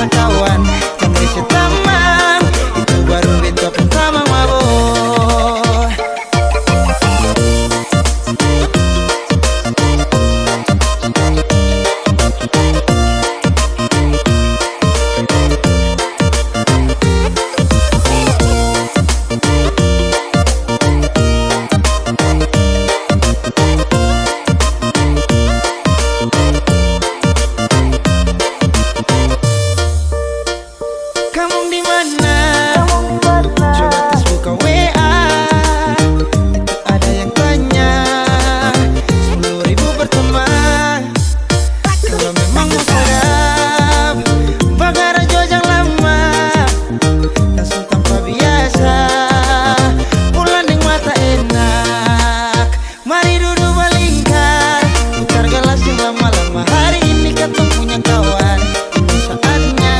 paksa kawan. Yang risih teman, itu baru beta pertama mabok. Kamu di mana? Coba tes buka WA. Itu ada yang tanya 10.000 berteman. Kalau memang mau sedap, bagar aja yang lama. Langsung tanpa biasa, pulang dengan mata enak. Mari duduk balingkar, tukar gelas yang lama-lama. Hari ini katong punya kawan. Ini saatnya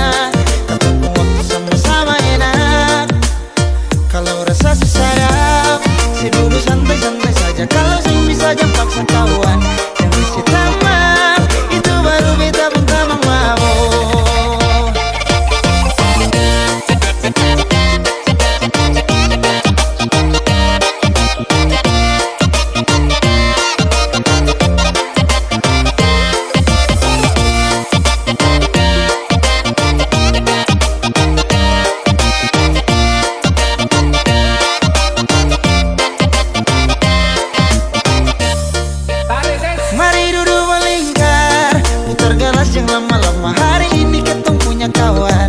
katong pun waktu sama-sama enak. Kalau rasa sesadap, si duduk santai-santai saja. Kalau sing bisa jam paksa kawan. Yang isi taman, itu baru beta pun tamang mabok. Mari duduk balingkar, putar gelas yang lama-lama. Hari ini ketong punya kawan.